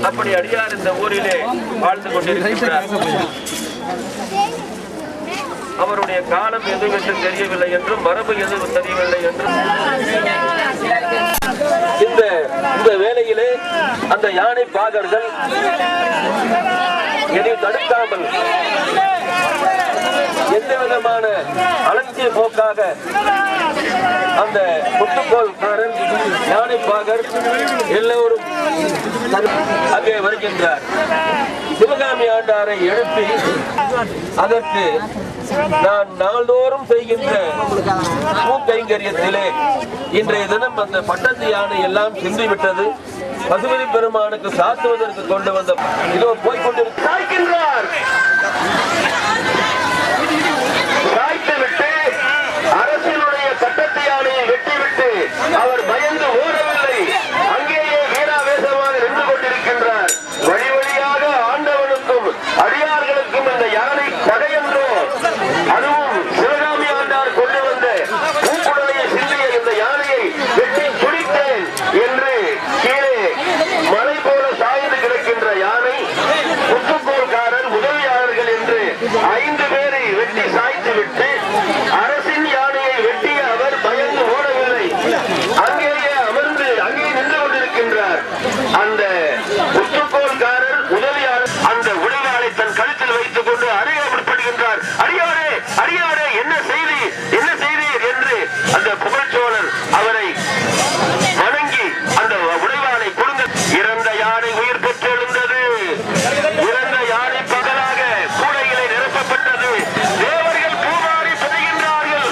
அப்படி அடியார் இந்த ஊரிலே வாழ்ந்து கொண்டிருக்கிறார். அவருடைய காலம் எதுவென்று தெரியவில்லை என்றும் மரபு எதுவும் தெரியவில்லை என்றும் இந்த வேளையிலே அந்த யானை பாகர்கள் எதையும் தடுக்காமல் எந்த விதமான அலட்சிய போக்காக அந்த புத்துக்கோள்காரன் யானை பாகர் எல்லோரும் அங்கே வருகின்றார். சிவகாமி ஆண்டாரை எழுப்பி அதற்கு நான் நாள்தோறும் செய்கின்ற பூக்கைங்கரியத்திலே இன்றைய தினம் அந்த பட்டத்து யானை எல்லாம் சென்றுவிட்டது. பசுபதி பெருமானுக்கு சாத்துவதற்கு கொண்டு வந்த இதோ போய்கொண்டிருக்கிறார். சாய்த்துவிட்டு அரசினுடைய பட்டத்து யானையை வெட்டிவிட்டு அவர் பயந்து ஓடவில்லை, அங்கேயே வீராவேசமாக நின்று கொண்டிருக்கின்றார். வழி வழியாக ஆண்டவனுக்கும் அடியார்களுக்கும் இந்த யானை படையன்றோ, அதுவும் சிவகாமி ஆண்டார் கொண்டு வந்த பூக்குடலையை சிந்திய இந்த யானையை வெட்டி துடித்தேன் என்று கீழே மலை போல சாய்ந்து கிடக்கின்ற யானை புத்துக்கோள்காரர் உதவியாளர்கள் என்று 5 பேரை வெட்டி சாய்த்து விட்டு அரசின் யானையை வெட்டிய அவர் பயந்து ஓடவில்லை, அங்கேயே அமர்ந்து அங்கே நின்று கொண்டிருக்கின்றார். அந்த புத்துக்கோள்காரர் உதவியாளர் அந்த உடைவாளை தன் கழுத்தில் வைத்துக் கொண்டு அறியப்படுகின்றார். அடியாரே அடியாரே என்ன செய்தி என்ன செய்தீர் என்று அந்த புகழ்ச்சோழர் அவரை வணங்கி அந்த உடைவாளை கொடுங்க. இறந்த யானை உயிர் பெற்று எழுந்தது. இறந்த யானை பகலாக கூடைகளை நிரப்பப்பட்டது. தேவர்கள் பூமாரி பெறுகின்றார்கள்.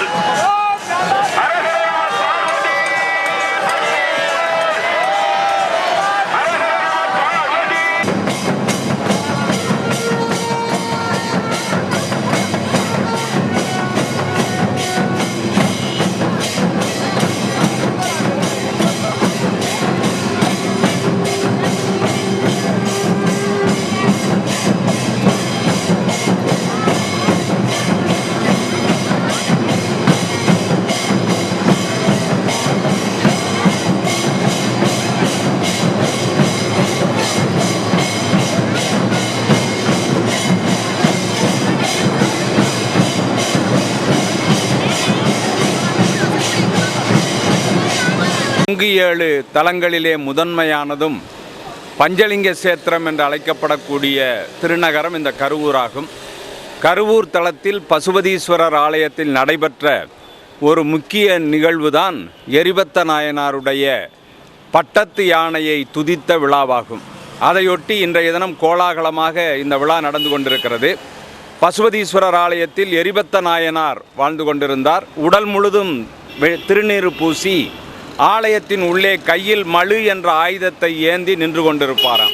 இங்கு 7 தலங்களிலே முதன்மையானதும் பஞ்சலிங்க சேத்திரம் என்று அழைக்கப்படக்கூடிய திருநகரம் இந்த கருவூராகும். கருவூர் தலத்தில் பசுபதீஸ்வரர் ஆலயத்தில் நடைபெற்ற ஒரு முக்கிய நிகழ்வுதான் எரிபத்த நாயனாருடைய பட்டத்து யானையை துதித்த விழாவாகும். அதையொட்டி இன்றைய தினம் கோலாகலமாக இந்த விழா நடந்து கொண்டிருக்கிறது. பசுபதீஸ்வரர் ஆலயத்தில் எரிபத்த நாயனார் வாழ்ந்து கொண்டிருந்தார். உடல் முழுதும் திருநீறு பூசி ஆலயத்தின் உள்ளே கையில் மழு என்ற ஆயுதத்தை ஏந்தி நின்று கொண்டிருப்பாராம்.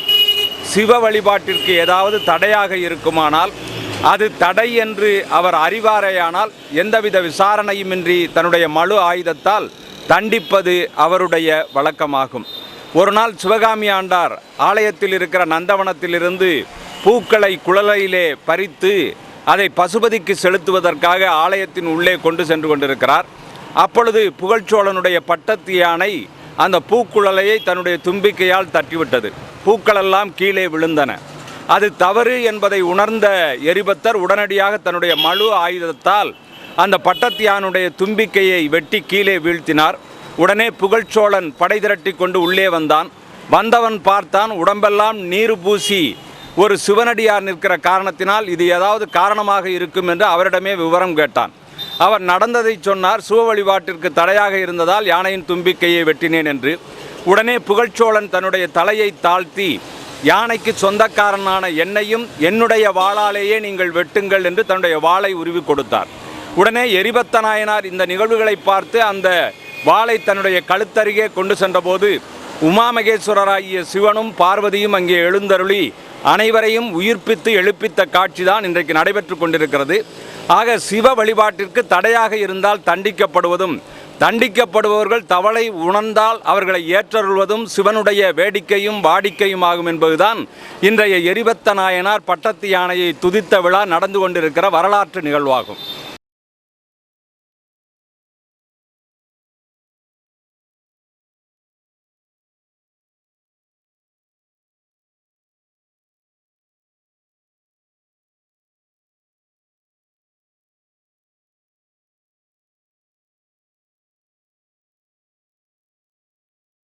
சிவ வழிபாட்டிற்கு ஏதாவது தடையாக இருக்குமானால் அது தடை என்று அவர் அறிவாரையானால் எந்தவித விசாரணையுமின்றி தன்னுடைய மழு ஆயுதத்தால் தண்டிப்பது அவருடைய வழக்கமாகும். ஒரு நாள் சிவகாமி ஆண்டார் ஆலயத்தில் இருக்கிற நந்தவனத்திலிருந்து பூக்களை குழலையிலே பறித்து அதை பசுபதிக்கு செலுத்துவதற்காக ஆலயத்தின் உள்ளே கொண்டு சென்று கொண்டிருக்கிறார். அப்பொழுது புகழ்ச்சோழனுடைய பட்டத்து யானை அந்த பூக்குழலையை தன்னுடைய தும்பிக்கையால் தட்டிவிட்டது. பூக்களெல்லாம் கீழே விழுந்தன. அது தவறு என்பதை உணர்ந்த எரிபத்தர் உடனடியாக தன்னுடைய மழு ஆயுதத்தால் அந்த பட்டத்து யானுடைய தும்பிக்கையை வெட்டி கீழே வீழ்த்தினார். உடனே புகழ்ச்சோழன் படை திரட்டி கொண்டு உள்ளே வந்தான். வந்தவன் பார்த்தான், உடம்பெல்லாம் நீர் பூசி ஒரு சிவனடியார் நிற்கிற காரணத்தினால் இது ஏதாவது காரணமாக இருக்கும் என்று அவரிடமே விவரம் கேட்டான். அவர் நடந்ததை சொன்னார். சிவ வழிபாட்டிற்கு தடையாக இருந்ததால் யானையின் தும்பிக்கையை வெட்டினேன் என்று. உடனே புகழ்ச்சோழன் தன்னுடைய தலையை தாழ்த்தி யானைக்கு சொந்தக்காரனான என்னையும் என்னுடைய வாளாலேயே நீங்கள் வெட்டுங்கள் என்று தன்னுடைய வாளை உருவி கொடுத்தார். உடனே எரிபத்த நாயனார் இந்த நிகழ்வுகளை பார்த்து அந்த வாளை தன்னுடைய கழுத்தருகே கொண்டு சென்றபோது உமாமகேஸ்வரராகிய சிவனும் பார்வதியும் அங்கே எழுந்தருளி அனைவரையும் உயிர்ப்பித்து எழுப்பித்த காட்சிதான் இன்றைக்கு நடைபெற்று கொண்டிருக்கிறது. ஆக சிவ வழிபாட்டிற்கு தடையாக இருந்தால் தண்டிக்கப்படுவதும், தண்டிக்கப்படுபவர்கள் தவளை உணர்ந்தால் அவர்களை ஏற்றருள்வதும் சிவனுடைய வேடிக்கையும் வாடிக்கையும் ஆகும் என்பதுதான் இன்றைய எரிபத்த நாயனார் பட்டத்து யானையை துதித்த விழா நடந்து கொண்டிருக்கிற வரலாற்று நிகழ்வாகும்.